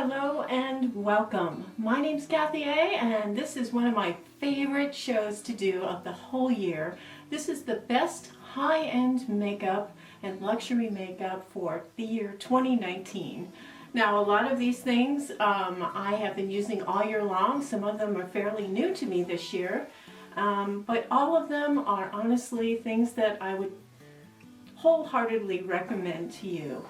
Hello and welcome. My name's Kathy A, and this is one of my favorite shows to do of the whole year. This is the best high-end makeup and luxury makeup for the year 2019. Now, a lot of these things I have been using all year long. Some of them are fairly new to me this year, but all of them are honestly things that I would wholeheartedly recommend to you.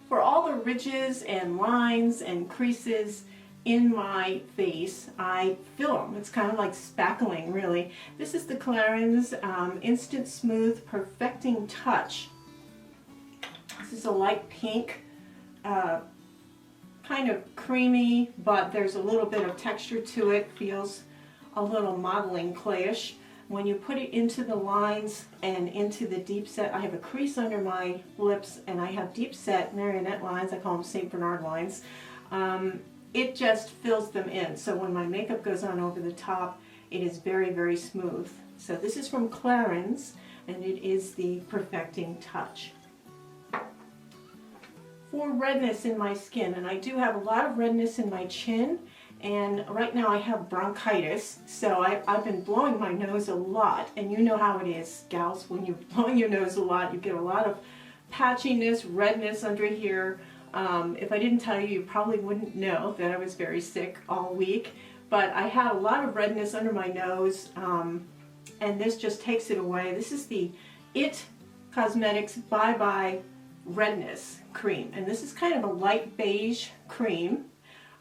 For all the ridges and lines and creases in my face, I fill them. It's kind of like spackling, really. This is the Clarins Instant Smooth Perfecting Touch. This is a light pink, kind of creamy, but there's a little bit of texture to it. Feels a little modeling clayish. When you put it into the lines and into the deep set, I have a crease under my lips and I have deep set marionette lines. I call them St. Bernard lines. It just fills them in. So when my makeup goes on over the top, it is very, very smooth. So this is from Clarins, and it is the Perfecting Touch. For redness in my skin, and I do have a lot of redness in my chin, and right now I have bronchitis, so I've been blowing my nose a lot, and you know how it is, gals, when you're blowing your nose a lot, you get a lot of patchiness, redness under here. If I didn't tell you, you probably wouldn't know that I was very sick all week, but I had a lot of redness under my nose, and this just takes it away. This is the IT Cosmetics Bye Bye Redness Cream, and this is kind of a light beige cream.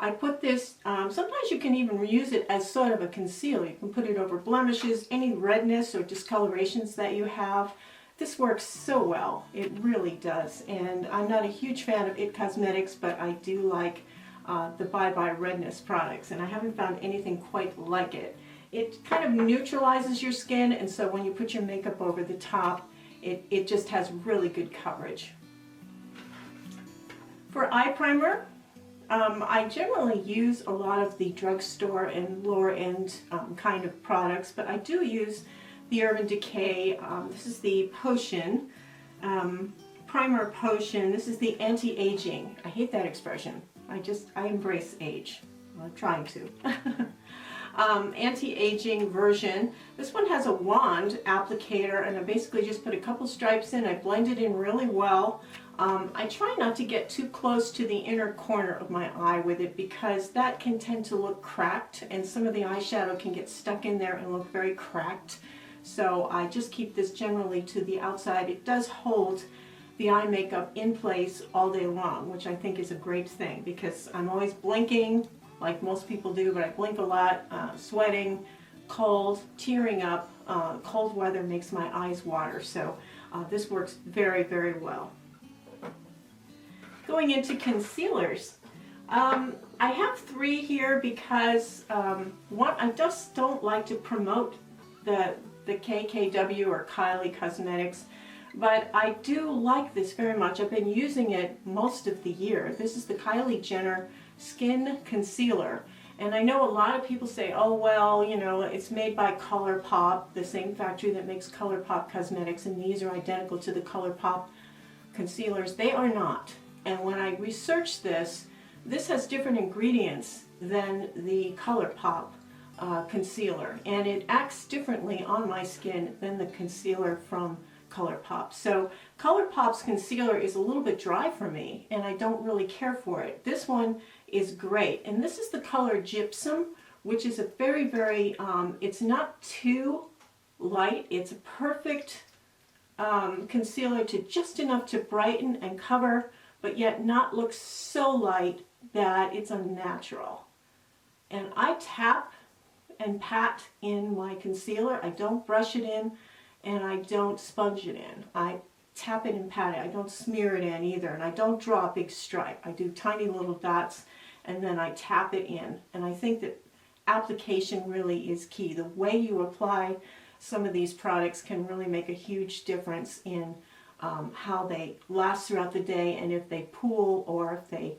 I put this, sometimes you can even use it as sort of a concealer. You can put it over blemishes, any redness or discolorations that you have. This works so well. It really does. And I'm not a huge fan of IT Cosmetics, but I do like the Bye Bye Redness products, and I haven't found anything quite like it. It kind of neutralizes your skin, and so when you put your makeup over the top, it just has really good coverage. For eye primer, I generally use a lot of the drugstore and lower end kind of products, but I do use the Urban Decay. This is the Potion, Primer Potion. This is the anti-aging. I hate that expression. I embrace age. I'm trying to. Anti-aging version. This one has a wand applicator, and I basically just put a couple stripes in. I blend it in really well. I try not to get too close to the inner corner of my eye with it because that can tend to look cracked, and some of the eyeshadow can get stuck in there and look very cracked. So I just keep this generally to the outside. It does hold the eye makeup in place all day long, which I think is a great thing because I'm always blinking like most people do, but I blink a lot, sweating, cold, tearing up. Cold weather makes my eyes water, so this works very, very well. Going into concealers, I have three here because one, I just don't like to promote the KKW or Kylie Cosmetics, but I do like this very much. I've been using it most of the year. This is the Kylie Jenner Skin Concealer, and I know a lot of people say, oh well, you know, it's made by ColourPop, the same factory that makes ColourPop cosmetics, and these are identical to the ColourPop concealers. They are not. And when I researched this, this has different ingredients than the ColourPop concealer, and it acts differently on my skin than the concealer from ColourPop. So ColourPop's concealer is a little bit dry for me, and I don't really care for it. This one is great, and this is the color Gypsum, which is a very, very, it's not too light. It's a perfect concealer to just enough to brighten and cover, but yet not look so light that it's unnatural. And I tap and pat in my concealer. I don't brush it in, and I don't sponge it in. I tap it and pat it. I don't smear it in either, and I don't draw a big stripe. I do tiny little dots, and then I tap it in. And I think that application really is key. The way you apply some of these products can really make a huge difference in how they last throughout the day, and if they pool or if they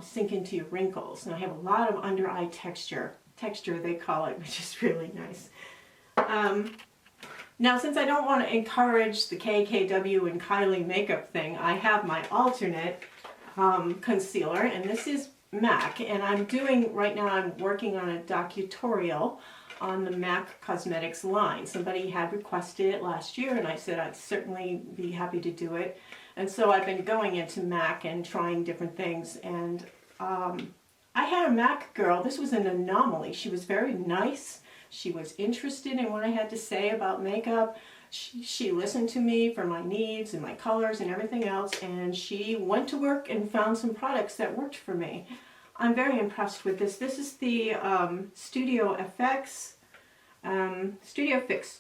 sink into your wrinkles. And I have a lot of under eye texture they call it, which is really nice. Now, since I don't want to encourage the KKW and Kylie makeup thing, I have my alternate concealer, and this is MAC, and I'm doing, right now I'm working on a docutorial on the MAC Cosmetics line. Somebody had requested it last year, and I said I'd certainly be happy to do it. And so I've been going into MAC and trying different things, and I had a MAC girl. This was an anomaly. She was very nice. She was interested in what I had to say about makeup. She listened to me for my needs and my colors and everything else, and she went to work and found some products that worked for me. I'm very impressed with this. This is the Studio Fix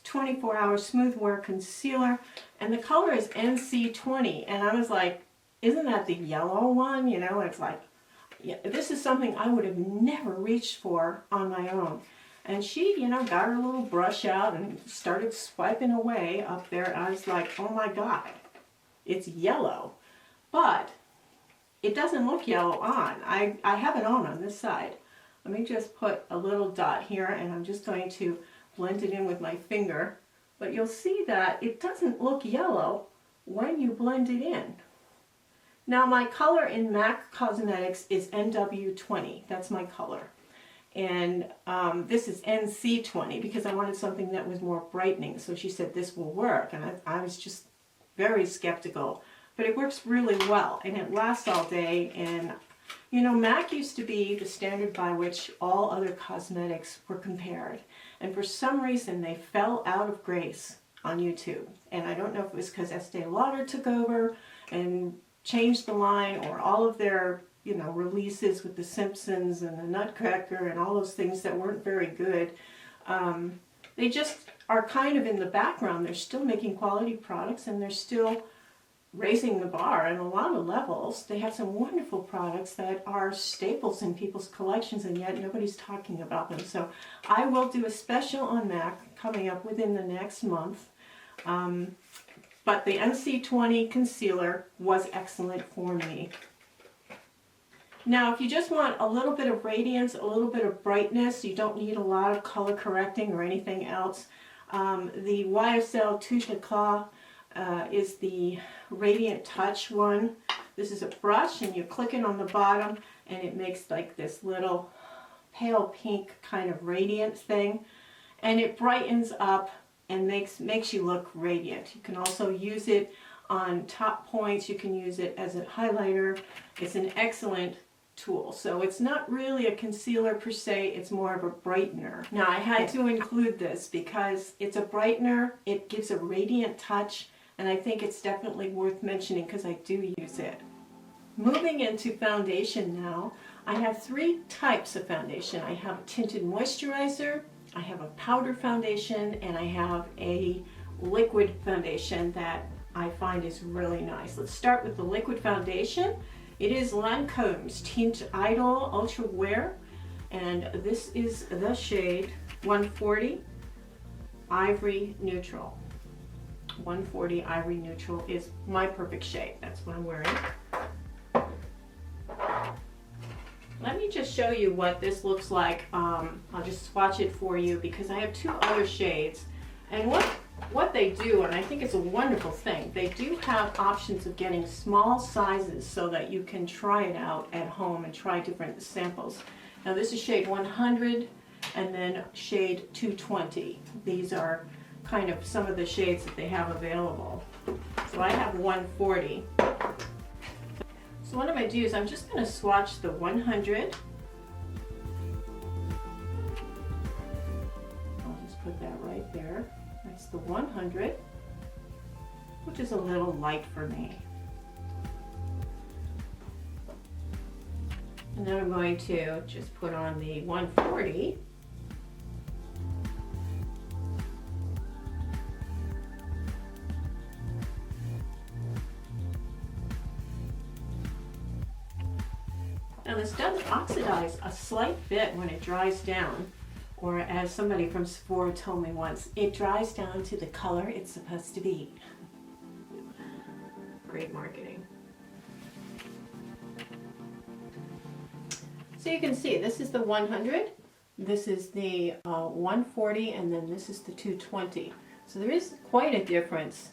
24 Hour Smooth Wear Concealer, and the color is NC20, and I was like, isn't that the yellow one? You know, it's like, yeah, this is something I would have never reached for on my own. And she, you know, got her little brush out and started swiping away up there. And I was like, oh my God, it's yellow. But it doesn't look yellow on. I have it on this side. Let me just put a little dot here, and I'm just going to blend it in with my finger. But you'll see that it doesn't look yellow when you blend it in. Now my color in MAC Cosmetics is NW20. That's my color. And this is NC20 because I wanted something that was more brightening. So she said this will work, and I was just very skeptical. But it works really well, and it lasts all day. And you know, MAC used to be the standard by which all other cosmetics were compared. And for some reason they fell out of grace on YouTube. And I don't know if it was because Estee Lauder took over and changed the line, or all of their, you know, releases with the Simpsons and the Nutcracker and all those things that weren't very good. They just are kind of in the background. They're still making quality products, and they're still raising the bar on a lot of levels. They have some wonderful products that are staples in people's collections, and yet nobody's talking about them. So I will do a special on MAC coming up within the next month. But the NC20 concealer was excellent for me. Now, if you just want a little bit of radiance, a little bit of brightness, you don't need a lot of color correcting or anything else, the YSL Touche Eclat is the Radiant Touch one. This is a brush, and you click it on the bottom, and it makes like this little pale pink kind of radiant thing, and it brightens up and makes you look radiant. You can also use it on top points. You can use it as a highlighter. It's an excellent tool. So it's not really a concealer per se, it's more of a brightener. Now I had to include this because it's a brightener, it gives a radiant touch, and I think it's definitely worth mentioning because I do use it. Moving into foundation now, I have three types of foundation. I have a tinted moisturizer, I have a powder foundation, and I have a liquid foundation that I find is really nice. Let's start with the liquid foundation. It is Lancome's Tint Idol Ultra Wear, and this is the shade 140 Ivory Neutral. 140 Ivory Neutral is my perfect shade. That's what I'm wearing. Let me just show you what this looks like. I'll just swatch it for you because I have two other shades. And what they do, and I think it's a wonderful thing, they do have options of getting small sizes so that you can try it out at home and try different samples. Now this is shade 100 and then shade 220. These are kind of some of the shades that they have available. So I have 140. So what I'm going to do is I'm just going to swatch the 100. I'll just put that right there. That's the 100, which is a little light for me. And then I'm going to just put on the 140. Now this does oxidize a slight bit when it dries down, or as somebody from Sephora told me once, it dries down to the color it's supposed to be. Great marketing. So you can see this is the 100, this is the 140, and then this is the 220. So there is quite a difference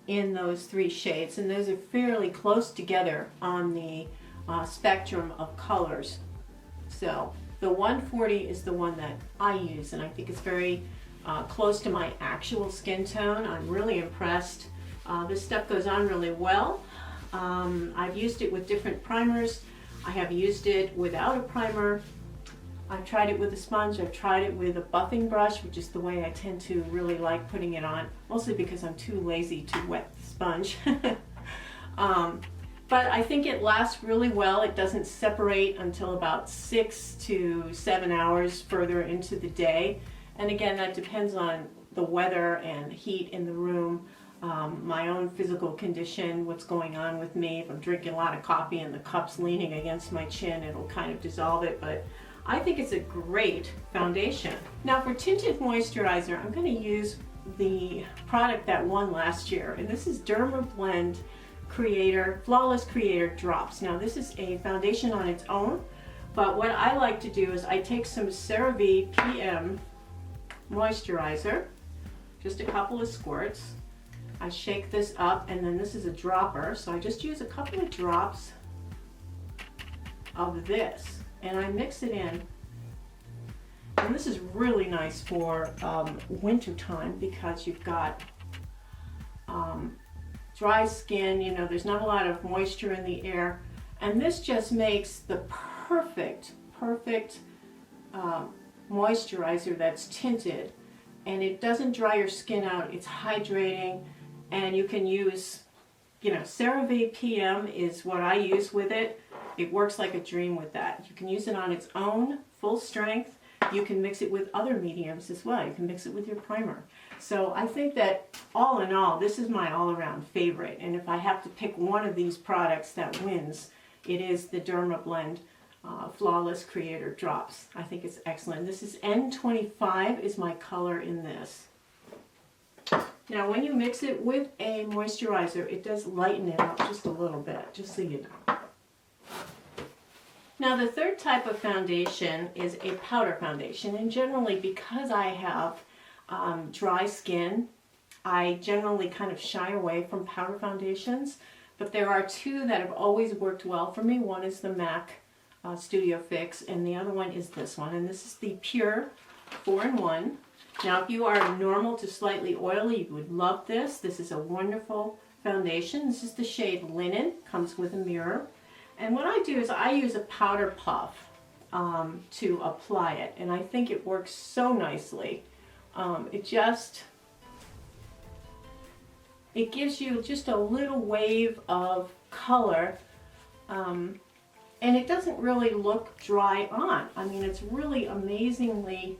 in those three shades, and those are fairly close together on the spectrum of colors. So the 140 is the one that I use, and I think it's very close to my actual skin tone. I'm really impressed. This stuff goes on really well. I've used it with different primers. I have used it without a primer. I've tried it with a sponge. I've tried it with a buffing brush, which is the way I tend to really like putting it on, mostly because I'm too lazy to wet the sponge. But I think it lasts really well. It doesn't separate until about 6 to 7 hours further into the day. And again, that depends on the weather and heat in the room, my own physical condition, what's going on with me. If I'm drinking a lot of coffee and the cup's leaning against my chin, it'll kind of dissolve it. But I think it's a great foundation. Now for tinted moisturizer, I'm going to use the product that won last year, and this is Dermablend Flawless Creator Drops. Now this is a foundation on its own, but what I like to do is I take some CeraVe PM moisturizer, just a couple of squirts. I shake this up, and then this is a dropper, so I just use a couple of drops of this, and I mix it in. And this is really nice for winter time because you've got dry skin, you know, there's not a lot of moisture in the air, and this just makes the perfect moisturizer that's tinted, and it doesn't dry your skin out. It's hydrating, and you can use, you know, CeraVe PM is what I use with it. It works like a dream with that. You can use it on its own, full strength. You can mix it with other mediums as well. You can mix it with your primer. So I think that all in all, this is my all-around favorite. And if I have to pick one of these products that wins, it is the Dermablend Flawless Creator Drops. I think it's excellent. This is N25 is my color in this. Now when you mix it with a moisturizer, it does lighten it up just a little bit, just so you know. Now the third type of foundation is a powder foundation, and generally because I have dry skin, I generally kind of shy away from powder foundations, but there are two that have always worked well for me. One is the MAC Studio Fix, and the other one is this one, and this is the Pure 4-in-1. Now if you are normal to slightly oily, you would love this. This is a wonderful foundation. This is the shade Linen, comes with a mirror. And what I do is I use a powder puff to apply it, and I think it works so nicely. It gives you just a little wave of color, and it doesn't really look dry on. I mean, it's really amazingly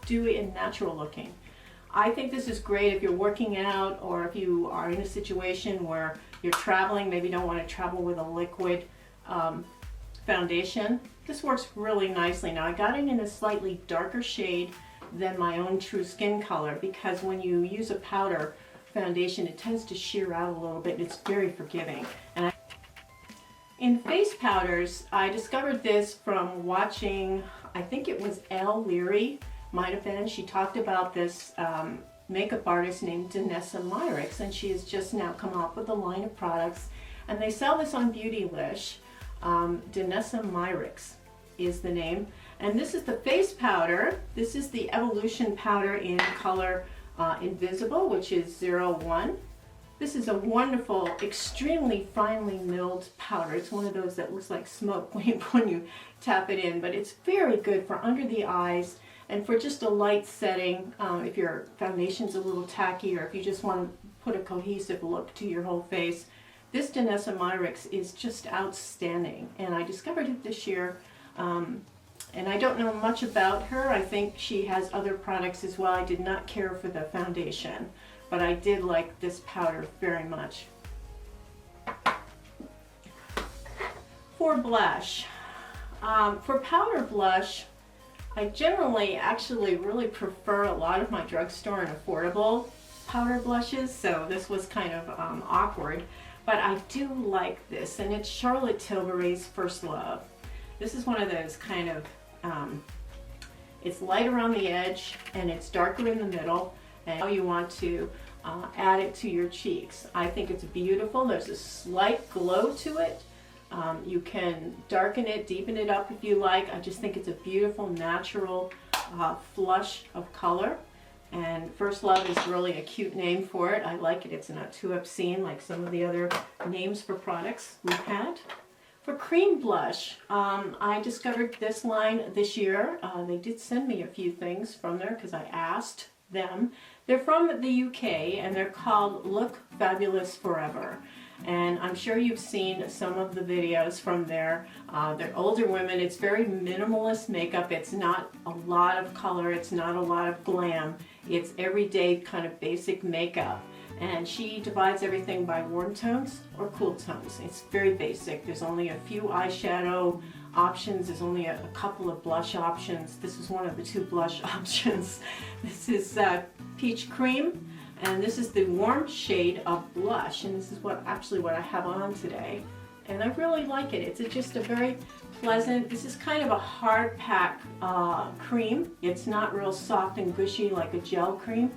dewy and natural looking. I think this is great if you're working out, or if you are in a situation where you're traveling, maybe don't want to travel with a liquid foundation. This works really nicely. Now I got it in a slightly darker shade than my own true skin color, because when you use a powder foundation, it tends to sheer out a little bit. It's very forgiving. And in face powders, I discovered this from watching, I think it was Elle Leary, might have been. She talked about this makeup artist named Danessa Myricks, and she has just now come up with a line of products, and they sell this on Beautylish. Danessa Myricks is the name, and this is the face powder. This is the Evolution powder in color Invisible, which is 01. This is a wonderful, extremely finely milled powder. It's one of those that looks like smoke when you tap it in, but it's very good for under the eyes and for just a light setting. If your foundation's a little tacky, or if you just want to put a cohesive look to your whole face, this Danessa Myricks is just outstanding, and I discovered it this year. And I don't know much about her. I think she has other products as well. I did not care for the foundation, but I did like this powder very much. For blush, for powder blush, I generally actually really prefer a lot of my drugstore and affordable powder blushes, so this was kind of awkward, but I do like this, and it's Charlotte Tilbury's First Love. This is one of those kind of, it's light around the edge and it's darker in the middle, and how you want to add it to your cheeks. I think it's beautiful. There's a slight glow to it. You can darken it, deepen it up if you like. I just think it's a beautiful, natural flush of color. And First Love is really a cute name for it. I like it. It's not too obscene like some of the other names for products we've had. For cream blush, I discovered this line this year. They did send me a few things from there because I asked them. They're from the UK and they're called Look Fabulous Forever. And I'm sure you've seen some of the videos from there. They're older women. It's very minimalist makeup. It's not a lot of color. It's not a lot of glam. It's everyday kind of basic makeup. And she divides everything by warm tones or cool tones. It's very basic. There's only a few eyeshadow options. There's only a couple of blush options. This is one of the 2 blush options. This is Peach Cream, and this is the warm shade of blush. And this is what I have on today. And I really like it. It's just a very pleasant, this is kind of a hard pack cream. It's not real soft and gushy like a gel cream.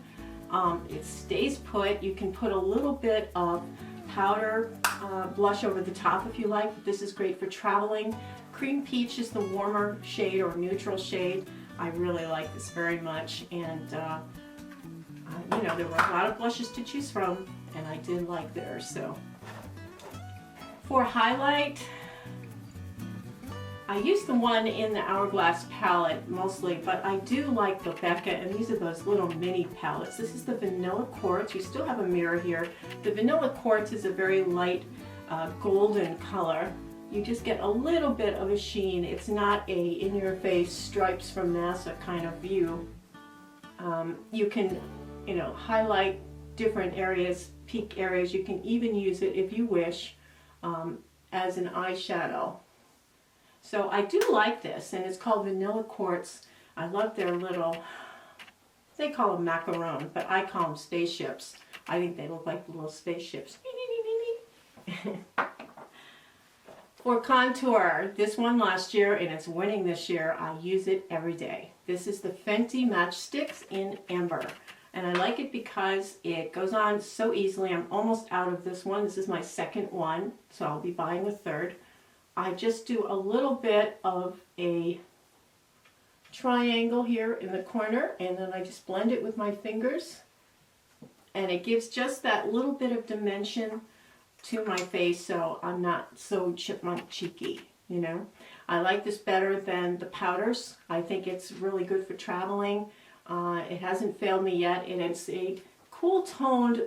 It stays put. You can put a little bit of powder blush over the top if you like. This is great for traveling. Cream Peach is the warmer shade or neutral shade. I really like this very much, and you know, there were a lot of blushes to choose from, and I did like theirs. So for highlight, I use the one in the Hourglass palette mostly, but I do like the Becca, and these are those little mini palettes. This is the Vanilla Quartz. You still have a mirror here. The Vanilla Quartz is a very light golden color. You just get a little bit of a sheen. It's not a in-your-face stripes from NASA kind of view. You can, you know, highlight different areas, peak areas. You can even use it, if you wish, as an eyeshadow. So I do like this, and it's called Vanilla Quartz. I love their little, they call them macaron, but I call them spaceships. I think they look like little spaceships. For contour, this one last year, and it's winning this year, I use it every day. This is the Fenty Matchsticks in Amber. And I like it because it goes on so easily. I'm almost out of this one. This is my second one, so I'll be buying a third. I just do a little bit of a triangle here in the corner, and then I just blend it with my fingers, and it gives just that little bit of dimension to my face, so I'm not so chipmunk cheeky, you know. I like this better than the powders. I think it's really good for traveling. It hasn't failed me yet, and it's a cool toned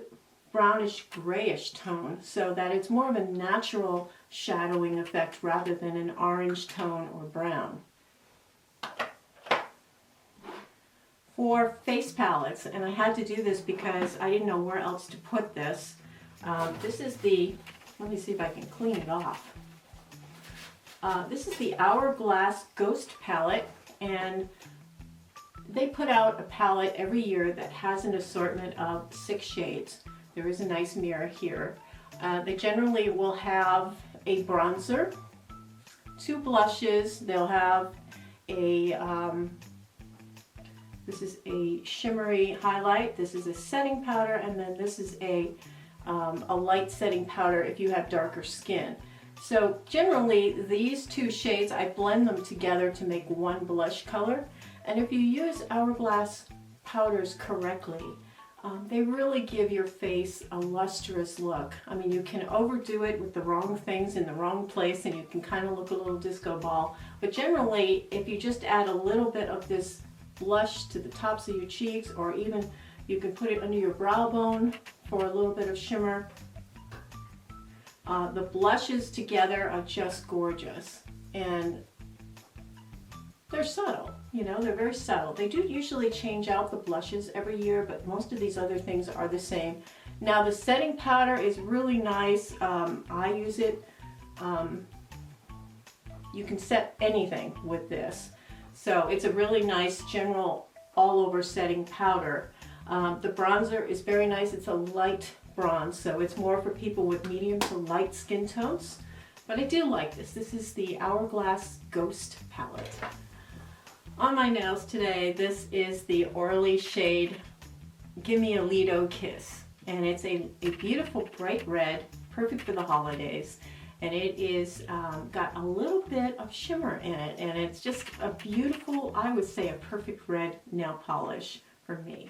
brownish grayish tone, so that it's more of a natural shadowing effect rather than an orange tone or brown. For face palettes, and I had to do this because I didn't know where else to put this. This is the, let me see if I can clean it off. This is the Hourglass Ghost palette, and they put out a palette every year that has an assortment of 6 shades. There is a nice mirror here. They generally will have a bronzer, 2 blushes, they'll have a, this is a shimmery highlight, this is a setting powder, and then this is a light setting powder if you have darker skin. So generally these 2 shades, I blend them together to make one blush color. And if you use Hourglass powders correctly, they really give your face a lustrous look. I mean, you can overdo it with the wrong things in the wrong place, and you can kind of look a little disco ball. But generally, if you just add a little bit of this blush to the tops of your cheeks, or even you can put it under your brow bone for a little bit of shimmer. The blushes together are just gorgeous, and they're subtle, you know, they're very subtle. They do usually change out the blushes every year, but most of these other things are the same. Now the setting powder is really nice. I use it, you can set anything with this. So it's a really nice general all over setting powder. The bronzer is very nice. It's a light bronze, so it's more for people with medium to light skin tones. But I do like this. This is the Hourglass Ghost palette. On my nails today, this is the Orly shade Gimme a Lido Kiss. And it's a beautiful bright red, perfect for the holidays. and it is got a little bit of shimmer in it, and it's just a beautiful, I would say a perfect red nail polish for me.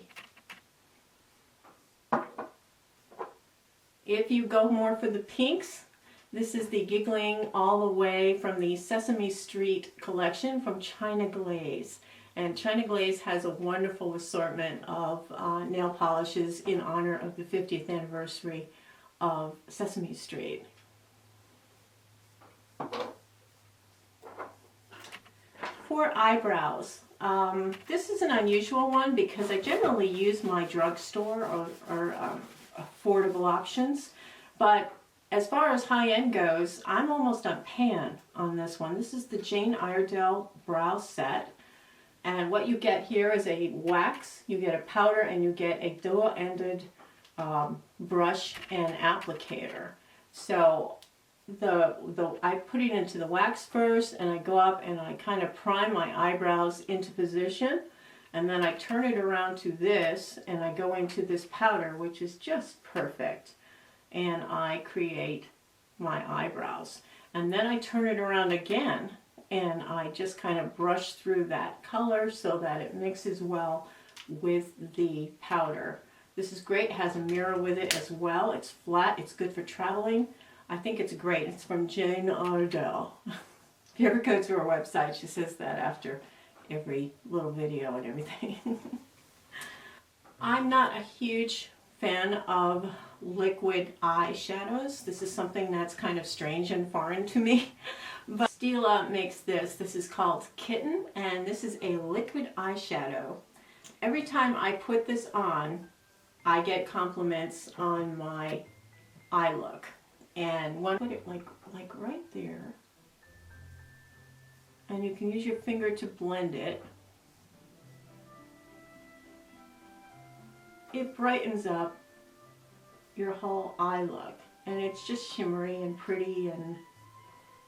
If you go more for the pinks, this is the Giggling All the Way from the Sesame Street collection from China Glaze. And China Glaze has a wonderful assortment of nail polishes in honor of the 50th anniversary of Sesame Street. For eyebrows, this is an unusual one because I generally use my drugstore or affordable options, but as far as high-end goes, I'm almost on pan on this one. This is the Jane Iredale Brow Set, and what you get here is a wax, you get a powder, and you get a dual-ended brush and applicator. So I put it into the wax first, and I go up and I kind of prime my eyebrows into position, and then I turn it around to this, and I go into this powder, which is just perfect, and I create my eyebrows. And then I turn it around again, and I just kind of brush through that color so that it mixes well with the powder. This is great, it has a mirror with it as well. It's flat, it's good for traveling. I think it's great. It's from Jane Iredale. If you ever go to her website, she says that after every little video and everything. I'm not a huge fan of liquid eyeshadows. This is something that's kind of strange and foreign to me. But Stila makes this. This is called Kitten, and this is a liquid eyeshadow. Every time I put this on, I get compliments on my eye look. And one, put it like right there. And you can use your finger to blend it. It brightens up your whole eye look. And it's just shimmery and pretty, and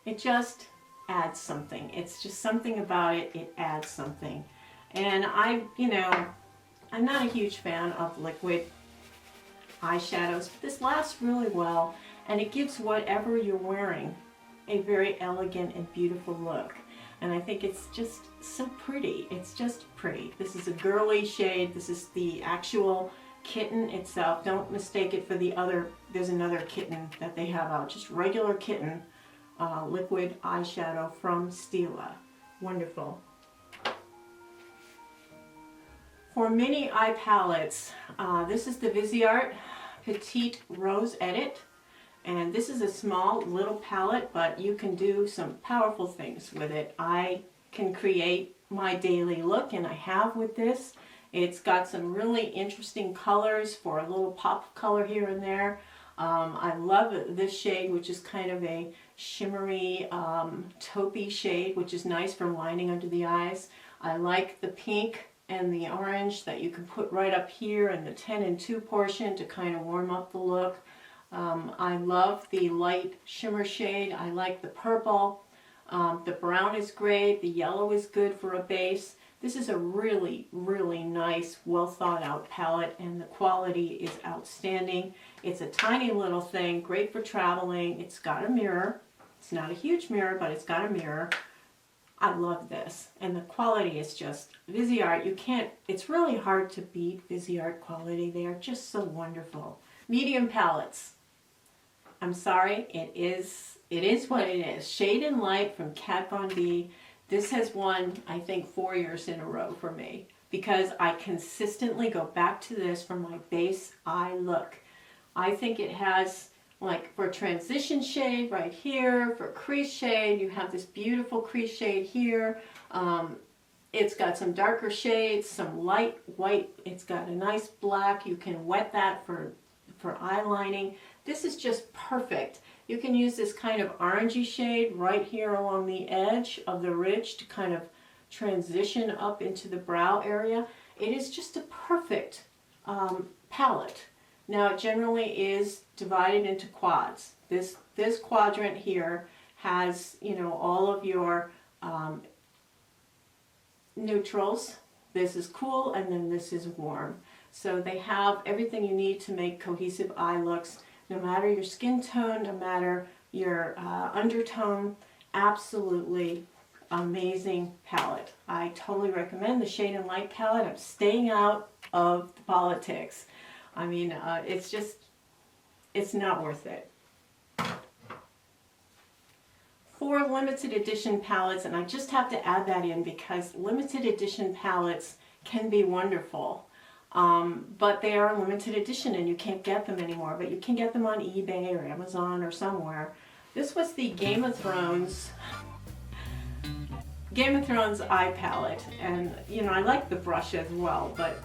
it just adds something. It's just something about it, it adds something. And I'm not a huge fan of liquid eyeshadows, but this lasts really well, and it gives whatever you're wearing a very elegant and beautiful look. And I think it's just so pretty. It's just pretty. This is a girly shade. This is the actual Kitten itself. Don't mistake it for the other, there's another Kitten that they have out. Just regular Kitten liquid eyeshadow from Stila. Wonderful. For mini eye palettes, this is the Viseart Petite Rose Edit. And this is a small little palette, but you can do some powerful things with it. I can create my daily look, and I have with this. It's got some really interesting colors for a little pop of color here and there. I love this shade, which is kind of a shimmery taupey shade, which is nice for lining under the eyes. I like the pink and the orange that you can put right up here in the 10 and 2 portion to kind of warm up the look. I love the light shimmer shade. I like the purple. The brown is great. The yellow is good for a base. This is a really, really nice, well thought out palette, and the quality is outstanding. It's a tiny little thing, great for traveling. It's got a mirror. It's not a huge mirror, but it's got a mirror. I love this, and the quality is just Viseart. It's really hard to beat Viseart quality. They are just so wonderful. Medium palettes. I'm sorry, it is what it is. Shade and Light from Kat Von D. This has won, I think, 4 years in a row for me because I consistently go back to this for my base eye look. I think it has, like, for transition shade right here, for crease shade, you have this beautiful crease shade here. It's got some darker shades, some light white. It's got a nice black. You can wet that for eye lining. This is just perfect. You can use this kind of orangey shade right here along the edge of the ridge to kind of transition up into the brow area. It is just a perfect palette. Now, it generally is divided into quads. This quadrant here has, all of your neutrals. This is cool, and then this is warm. So they have everything you need to make cohesive eye looks, no matter your skin tone, no matter your undertone. Absolutely amazing palette. I totally recommend the Shade and Light palette. I'm staying out of the politics. I mean, it's not worth it. For limited edition palettes, and I just have to add that in because limited edition palettes can be wonderful, but they are limited edition and you can't get them anymore, but you can get them on eBay or Amazon or somewhere. This was the Game of Thrones eye palette, and you know, I like the brush as well, but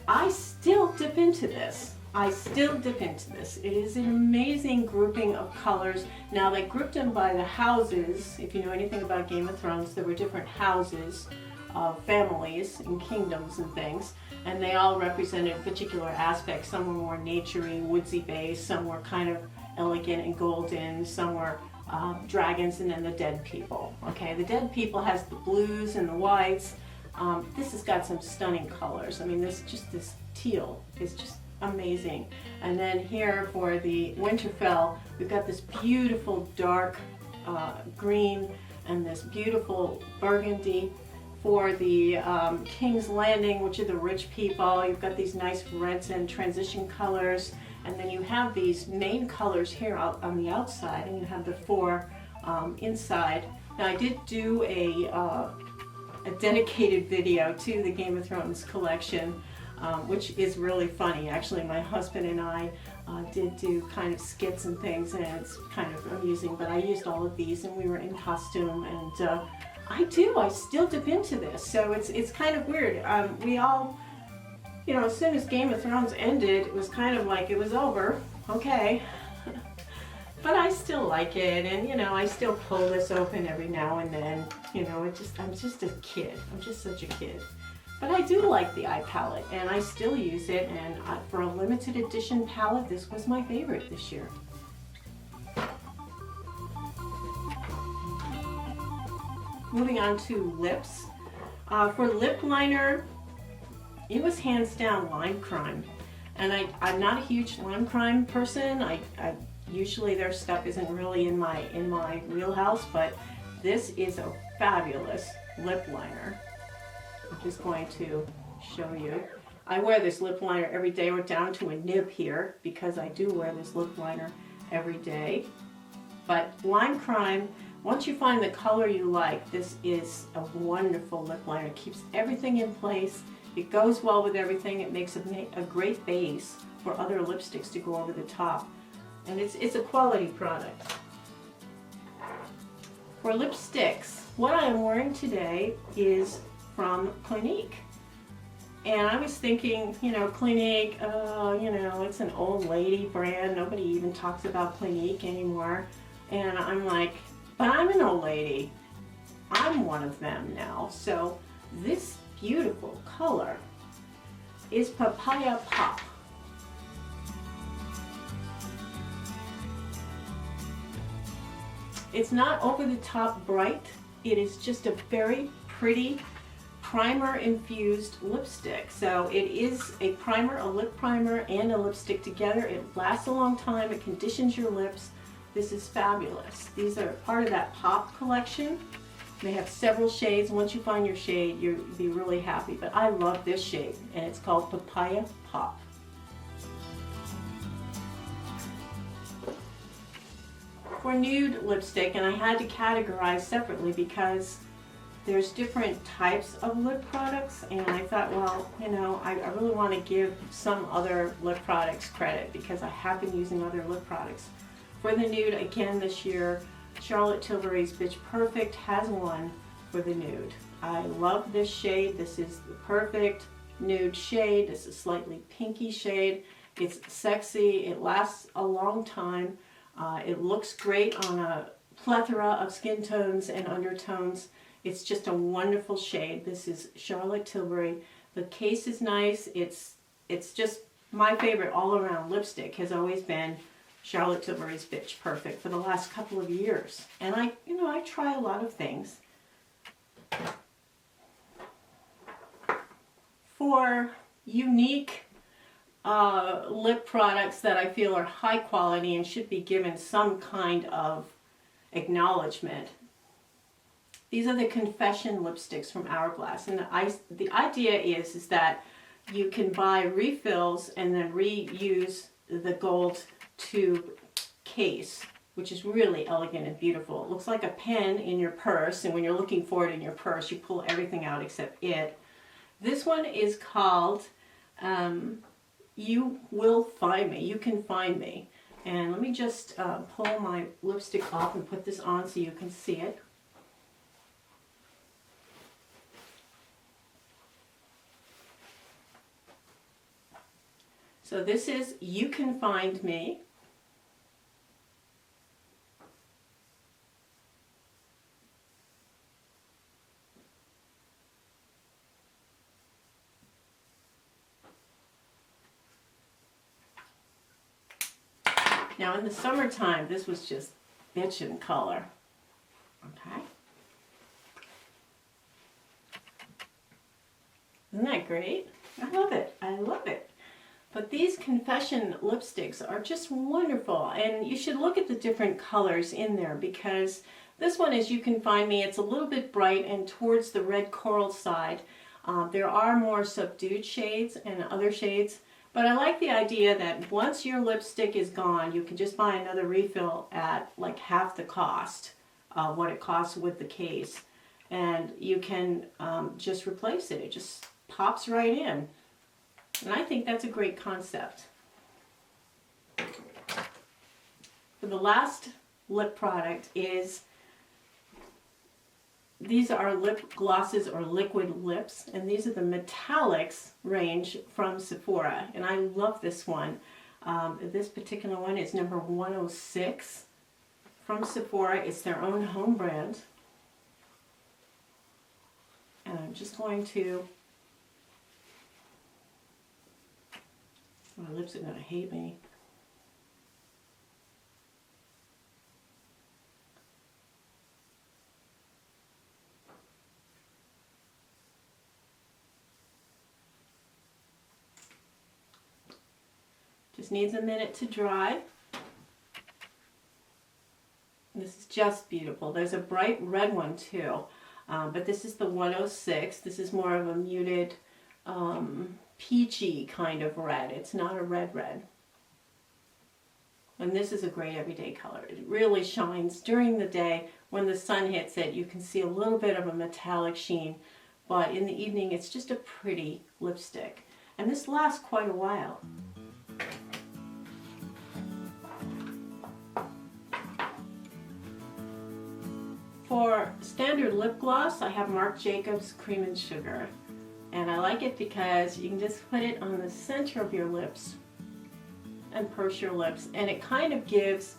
I still dip into this. It is an amazing grouping of colors. Now they grouped them by the houses. If you know anything about Game of Thrones, there were different houses of families and kingdoms and things, and they all represented particular aspects. Some were more naturey, woodsy based, some were kind of elegant and golden, some were dragons, and then the dead people. Okay, the dead people has the blues and the whites. This has got some stunning colors. I mean, this teal is just amazing. And then here for the Winterfell, we've got this beautiful dark green and this beautiful burgundy. For the King's Landing, which are the rich people, you've got these nice reds and transition colors, and then you have these main colors here out on the outside, and you have the four inside. Now I did do a dedicated video to the Game of Thrones collection, which is really funny. Actually, my husband and I did do kind of skits and things, and it's kind of amusing, but I used all of these and we were in costume, and I still dip into this, so it's kind of weird. We all, you know, as soon as Game of Thrones ended, it was kind of like it was over, okay. But I still like it, and you know, I still pull this open every now and then. You know, I'm just a kid. I'm just such a kid. But I do like the eye palette, and I still use it, and for a limited edition palette, this was my favorite this year. Moving on to lips. For lip liner, it was hands down Lime Crime. And I'm not a huge Lime Crime person. I usually their stuff isn't really in my wheelhouse, but this is a fabulous lip liner. I'm just going to show you. I wear this lip liner every day. We're down to a nib here because I do wear this lip liner every day. But Lime Crime, once you find the color you like, this is a wonderful lip liner. It keeps everything in place. It goes well with everything. It makes a great base for other lipsticks to go over the top. And it's a quality product. For lipsticks, what I am wearing today is from Clinique. And I was thinking, you know, Clinique, you know, it's an old lady brand. Nobody even talks about Clinique anymore. And I'm like, but I'm an old lady. I'm one of them now. So this beautiful color is Papaya Pop. It's not over the top bright. It is just a very pretty primer infused lipstick. So it is a primer, a lip primer, and a lipstick together. It lasts a long time. It conditions your lips. This is fabulous. These are part of that Pop collection. They have several shades. Once you find your shade, you'll be really happy. But I love this shade, and it's called Papaya Pop. For nude lipstick, and I had to categorize separately because there's different types of lip products, and I thought, well, you know, I really want to give some other lip products credit because I have been using other lip products. For the nude, again this year, Charlotte Tilbury's Bitch Perfect has won for the nude. I love this shade. This is the perfect nude shade. It's a slightly pinky shade. It's sexy. It lasts a long time. It looks great on a plethora of skin tones and undertones. It's just a wonderful shade. This is Charlotte Tilbury. The case is nice. It's just my favorite all-around lipstick has always been Charlotte Tilbury's Bitch Perfect for the last couple of years. And I try a lot of things. For unique lip products that I feel are high quality and should be given some kind of acknowledgement. These are the Confession lipsticks from Hourglass, and the idea is that you can buy refills and then reuse the gold tube case, which is really elegant and beautiful. It looks like a pen in your purse, and when you're looking for it in your purse, you pull everything out except it. This one is called You Will Find Me. You Can Find Me. And let me just pull my lipstick off and put this on so you can see it. So this is You Can Find Me. Now in the summertime, this was just bitchin' color. Okay. Isn't that great? I love it. I love it. But these Confession lipsticks are just wonderful, and you should look at the different colors in there, because this one is You Can Find Me. It's a little bit bright and towards the red coral side. There are more subdued shades and other shades. But I like the idea that once your lipstick is gone, you can just buy another refill at like half the cost of what it costs with the case. And you can just replace it. It just pops right in. And I think that's a great concept. For the last lip product is, these are lip glosses or liquid lips, and these are the Metallics range from Sephora, and I love this one. This particular one is number 106 from Sephora. It's their own home brand. And I'm just going to, my lips are going to hate me. Just needs a minute to dry. This is just beautiful. There's a bright red one too, but this is the 106. This is more of a muted, peachy kind of red. It's not a red red. And this is a great everyday color. It really shines during the day. When the sun hits it, you can see a little bit of a metallic sheen, but in the evening it's just a pretty lipstick. And this lasts quite a while. For standard lip gloss, I have Marc Jacobs Cream and Sugar. And I like it because you can just put it on the center of your lips and purse your lips, and it kind of gives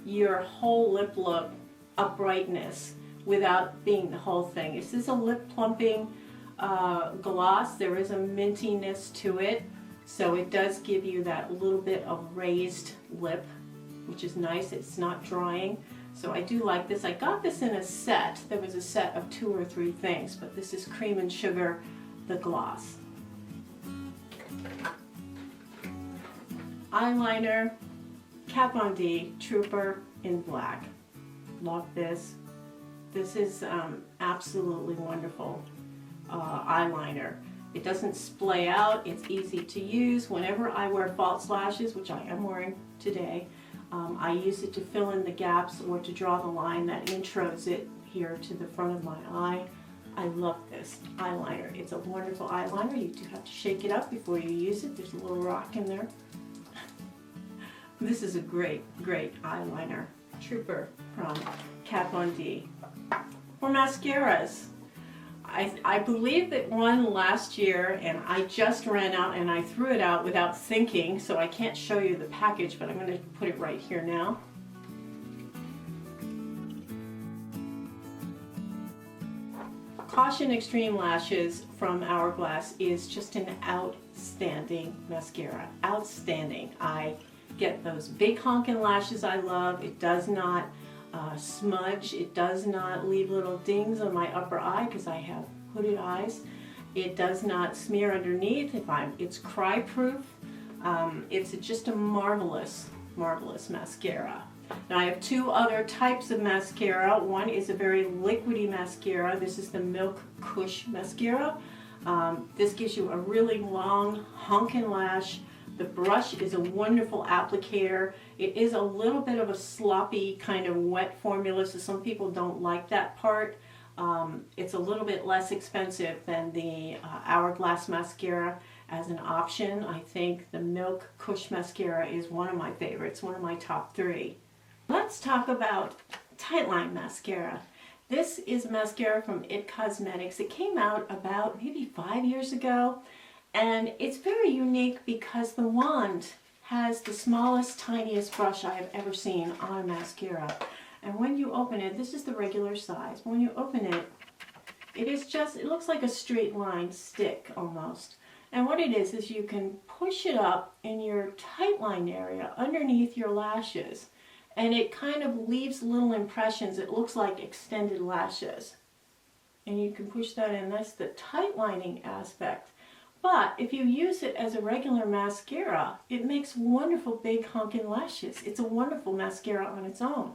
your whole lip look a brightness without being the whole thing. This is a lip plumping gloss. There is a mintiness to it, so it does give you that little bit of raised lip, which is nice. It's not drying. So I do like this. I got this in a set. There was a set of 2 or 3 things, but this is Cream and Sugar, the gloss. Eyeliner, Kat Von D, Trooper in black. Love this. This is absolutely wonderful eyeliner. It doesn't splay out. It's easy to use. Whenever I wear false lashes, which I am wearing today, I use it to fill in the gaps or to draw the line that intros it here to the front of my eye. I love this eyeliner. It's a wonderful eyeliner. You do have to shake it up before you use it. There's a little rock in there. This is a great, great eyeliner. Trooper from Kat Von D. For mascaras, I believe that one last year, and I just ran out and I threw it out without thinking, so I can't show you the package, but I'm going to put it right here now. Caution Extreme Lashes from Hourglass is just an outstanding mascara. Outstanding. I get those big honking lashes I love. It does not smudge. It does not leave little dings on my upper eye because I have hooded eyes. It does not smear underneath. It's cry proof. It's just a marvelous, marvelous mascara. Now I have two other types of mascara. One is a very liquidy mascara. This is the Milk Kush mascara. This gives you a really long hunkin' lash. The brush is a wonderful applicator. It is a little bit of a sloppy kind of wet formula, so some people don't like that part. It's a little bit less expensive than the Hourglass mascara. As an option, I think the Milk Kush mascara is one of my favorites, one of my top 3. Let's talk about Tightline mascara. This is mascara from IT Cosmetics. It came out about maybe 5 years ago, and it's very unique because the wand has the smallest, tiniest brush I have ever seen on a mascara. And when you open it, this is the regular size. When you open it, it looks like a straight line stick almost. And what it is you can push it up in your tightline area underneath your lashes, and it kind of leaves little impressions. It looks like extended lashes. And you can push that in. That's the tightlining aspect. But if you use it as a regular mascara, it makes wonderful big honking lashes. It's a wonderful mascara on its own.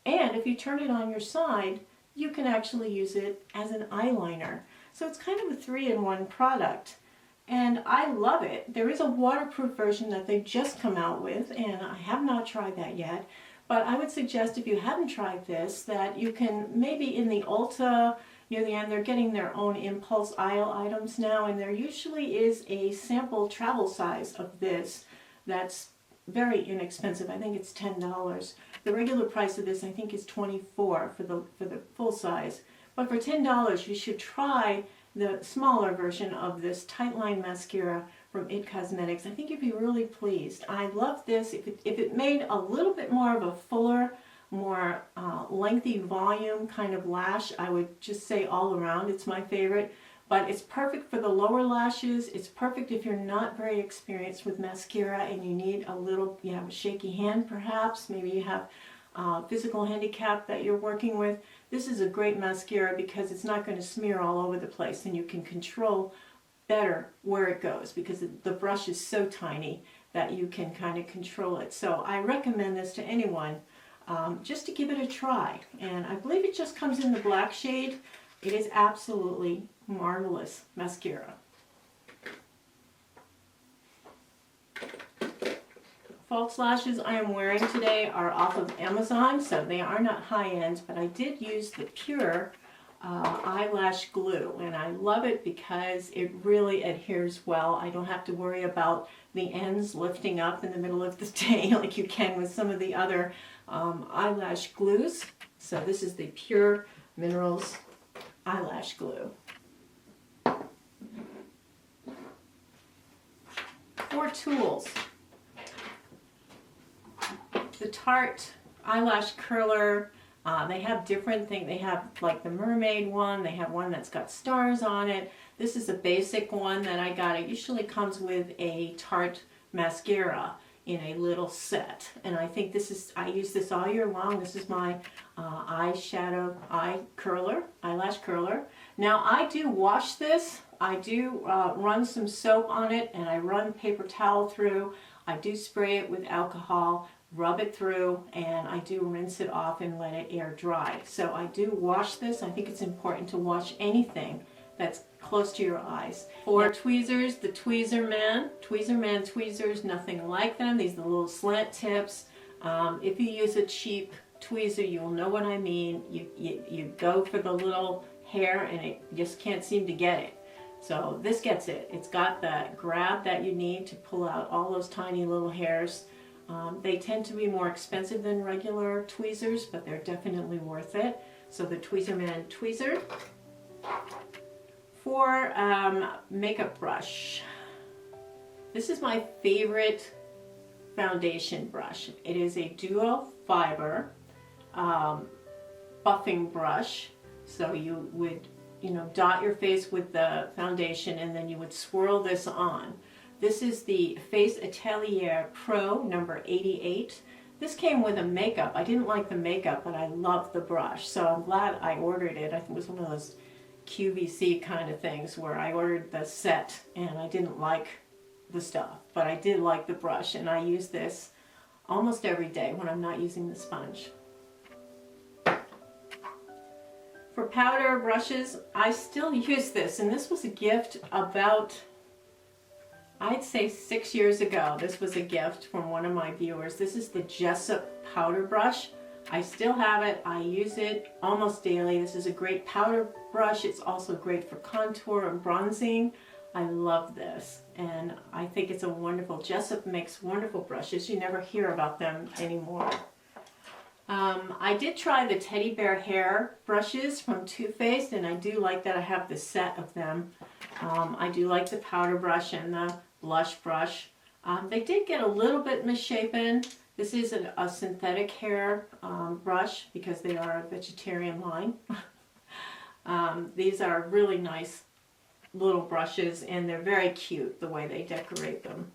And if you turn it on your side, you can actually use it as an eyeliner. So it's kind of a 3-in-1 product. And I love it. There is a waterproof version that they just come out with, and I have not tried that yet. But I would suggest, if you haven't tried this, that you can maybe in the Ulta near the end, they're getting their own impulse aisle items now, and there usually is a sample travel size of this that's very inexpensive. I think it's $10. The regular price of this, I think, is $24 for the full size. But for $10, you should try the smaller version of this Tightline mascara from IT Cosmetics. I think you'd be really pleased. I love this. If it made a little bit more of a fuller, more lengthy volume kind of lash, I would just say all around it's my favorite. But it's perfect for the lower lashes. It's perfect if you're not very experienced with mascara and you need a little, you have a shaky hand perhaps, maybe you have physical handicap that you're working with. This is a great mascara because it's not going to smear all over the place, and you can control better where it goes because the brush is so tiny that you can kind of control it. So I recommend this to anyone just to give it a try. And I believe it just comes in the black shade. It is absolutely marvelous mascara. False lashes I am wearing today are off of Amazon, so they are not high-end, but I did use the Pure eyelash glue, and I love it because it really adheres well. I don't have to worry about the ends lifting up in the middle of the day like you can with some of the other eyelash glues. So this is the Pure Minerals eyelash glue. For tools, the Tarte eyelash curler. They have different things. They have like the mermaid one. They have one that's got stars on it. This is a basic one that I got. It usually comes with a Tarte mascara in a little set. And I think this is, I use this all year long. This is my eyelash curler. Now I do wash this. I do run some soap on it, and I run paper towel through. I do spray it with alcohol, rub it through, and I do rinse it off and let it air dry. So I do wash this. I think it's important to wash anything that's close to your eyes. For tweezers, the Tweezerman tweezers, nothing like them. These are the little slant tips. If you use a cheap tweezer, you will know what I mean. You go for the little hair and it just can't seem to get it. So this gets it. It's got that grab that you need to pull out all those tiny little hairs. They tend to be more expensive than regular tweezers, but they're definitely worth it. So the Tweezerman tweezer. For makeup brush, this is my favorite foundation brush. It is a dual fiber buffing brush. So you would, dot your face with the foundation, and then you would swirl this on. This is the Face Atelier Pro number 88. This came with a makeup. I didn't like the makeup, but I loved the brush, so I'm glad I ordered it. I think it was one of those QVC kind of things where I ordered the set and I didn't like the stuff, but I did like the brush, and I use this almost every day when I'm not using the sponge. For powder brushes, I still use this, and this was a gift about, I'd say 6 years ago. This was a gift from one of my viewers. This is the Jessup powder brush. I still have it. I use it almost daily. This is a great powder brush. It's also great for contour and bronzing. I love this, and I think it's a wonderful, Jessup makes wonderful brushes. You never hear about them anymore. I did try the teddy bear hair brushes from Too Faced, and I do like that I have the set of them. I do like the powder brush and the blush brush. They did get a little bit misshapen. This is a synthetic hair brush because they are a vegetarian line. These are really nice little brushes, and they're very cute the way they decorate them.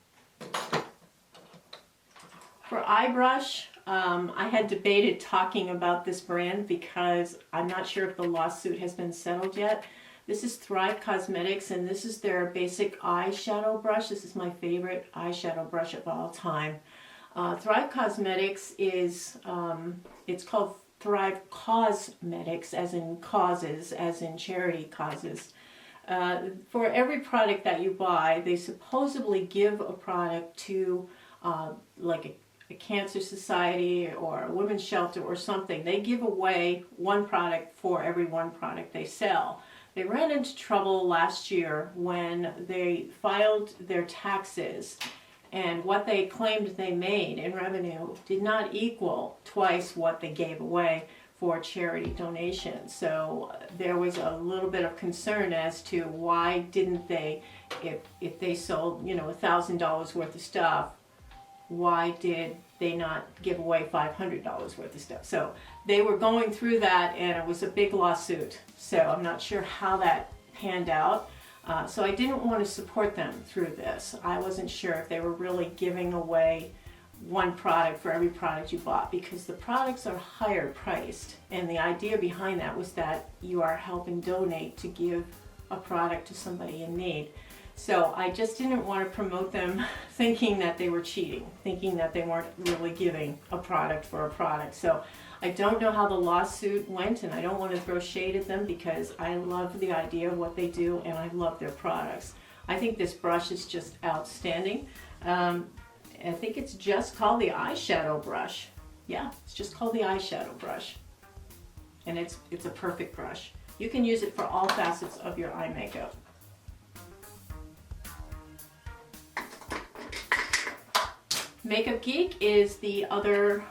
For eye brush, I had debated talking about this brand because I'm not sure if the lawsuit has been settled yet. This is Thrive Cosmetics, and this is their basic eyeshadow brush. This is my favorite eyeshadow brush of all time. Thrive Cosmetics is, it's called Thrive Cosmetics, as in causes, as in charity causes. For every product that you buy, they supposedly give a product to like a cancer society or a women's shelter or something. They give away one product for every one product they sell. They ran into trouble last year when they filed their taxes, and what they claimed they made in revenue did not equal twice what they gave away for charity donations. So there was a little bit of concern as to why didn't they, if they sold, you know, $1,000 worth of stuff, why did they not give away $500 worth of stuff? So they were going through that, and it was a big lawsuit. So I'm not sure how that panned out. So I didn't want to support them through this. I wasn't sure if they were really giving away one product for every product you bought, because the products are higher priced, and the idea behind that was that you are helping donate to give a product to somebody in need. So I just didn't want to promote them thinking that they were cheating, thinking that they weren't really giving a product for a product. So I don't know how the lawsuit went, and I don't want to throw shade at them because I love the idea of what they do, and I love their products. I think this brush is just outstanding. I think it's just called the eyeshadow brush. Yeah, it's just called the eyeshadow brush. And it's a perfect brush. You can use it for all facets of your eye makeup. Makeup Geek is the other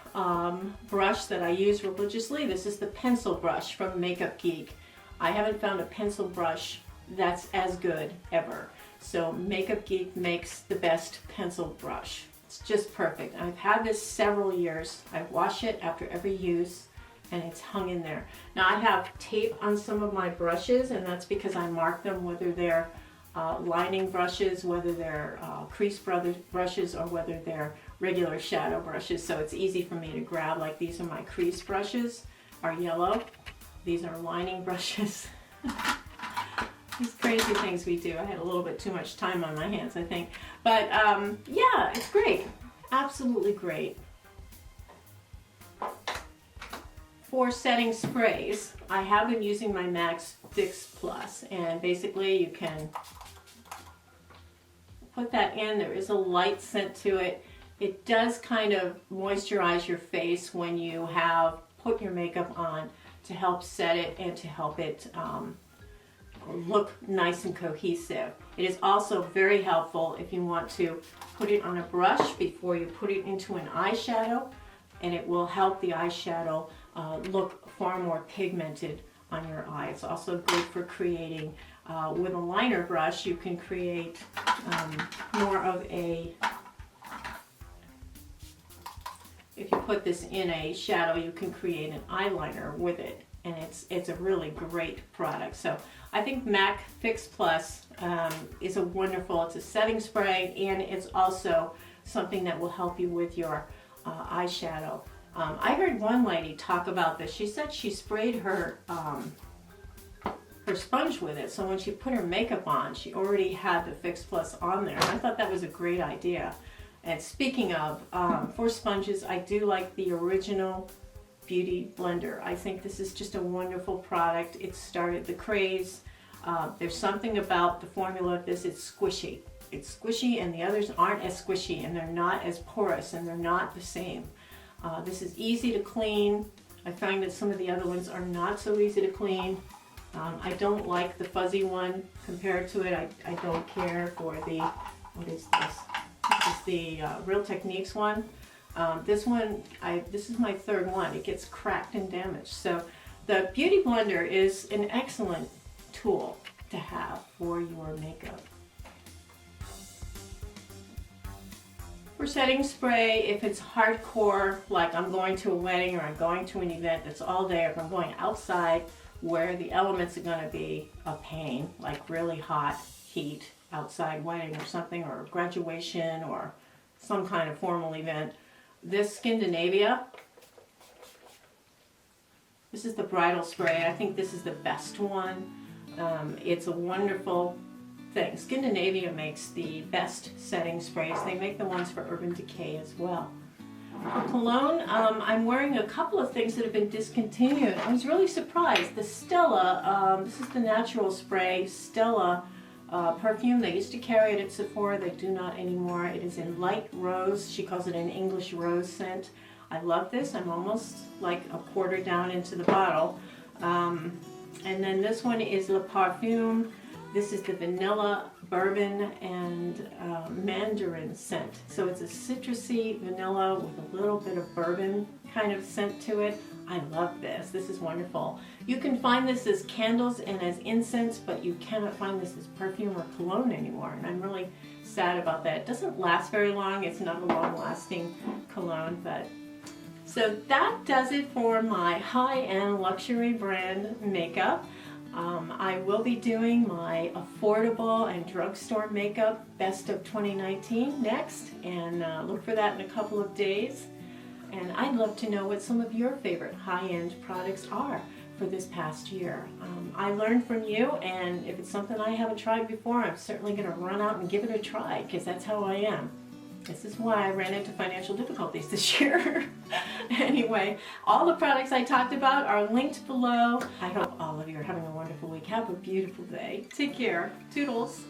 brush that I use religiously. This is the pencil brush from Makeup Geek. I haven't found a pencil brush that's as good ever. So Makeup Geek makes the best pencil brush. It's just perfect. I've had this several years. I wash it after every use, and it's hung in there. Now I have tape on some of my brushes, and that's because I mark them, whether they're lining brushes, whether they're crease brushes, or whether they're regular shadow brushes. So it's easy for me to grab. Like, these are my crease brushes, are yellow. These are lining brushes. These crazy things we do. I had a little bit too much time on my hands, I think. But yeah, it's great. Absolutely great. For setting sprays, I have been using my Max Fix Plus, and basically you can put that in. There is a light scent to it. It does kind of moisturize your face when you have put your makeup on, to help set it and to help it look nice and cohesive. It is also very helpful if you want to put it on a brush before you put it into an eyeshadow, and it will help the eyeshadow look far more pigmented on your eye. It's also good for creating, with a liner brush, you can create more of a, if you put this in a shadow, you can create an eyeliner with it, and it's a really great product. So I think Mac Fix Plus is a wonderful, it's a setting spray, and it's also something that will help you with your eyeshadow. I heard one lady talk about this. She said she sprayed her her sponge with it. So when she put her makeup on, she already had the Fix Plus on there. And I thought that was a great idea. And speaking of, for sponges, I do like the original Beauty Blender. I think this is just a wonderful product. It started the craze. There's something about the formula of this, it's squishy. It's squishy and the others aren't as squishy and they're not as porous and they're not the same. This is easy to clean. I find that some of the other ones are not so easy to clean. I don't like the fuzzy one compared to it. I don't care for the, what is this? This is the Real Techniques one. This one, this is my third one. It gets cracked and damaged. So the Beauty Blender is an excellent tool to have for your makeup. For setting spray, if it's hardcore, like I'm going to a wedding or I'm going to an event that's all day, or if I'm going outside where the elements are going to be a pain, like really hot heat, outside wedding or something, or graduation or some kind of formal event, this Scandinavia, this is the bridal spray. I think this is the best one. It's a wonderful thing. Scandinavia makes the best setting sprays. They make the ones for Urban Decay as well. For cologne, I'm wearing a couple of things that have been discontinued. I was really surprised. The Stella, this is the natural spray, Stella perfume. They used to carry it at Sephora. They do not anymore. It is in light rose. She calls it an English rose scent. I love this. I'm almost like a quarter down into the bottle. And then this one is Le Parfum. This is the vanilla, bourbon, and mandarin scent. So it's a citrusy vanilla with a little bit of bourbon kind of scent to it. I love this. This is wonderful. You can find this as candles and as incense, but you cannot find this as perfume or cologne anymore. And I'm really sad about that. It doesn't last very long. It's not a long-lasting cologne, but so that does it for my high-end luxury brand makeup. I will be doing my affordable and drugstore makeup best of 2019 next, and look for that in a couple of days. And I'd love to know what some of your favorite high-end products are for this past year. I learned from you, and if it's something I haven't tried before, I'm certainly going to run out and give it a try, because that's how I am. This is why I ran into financial difficulties this year. Anyway, all the products I talked about are linked below. I hope all of you are having a wonderful week. Have a beautiful day. Take care. Toodles.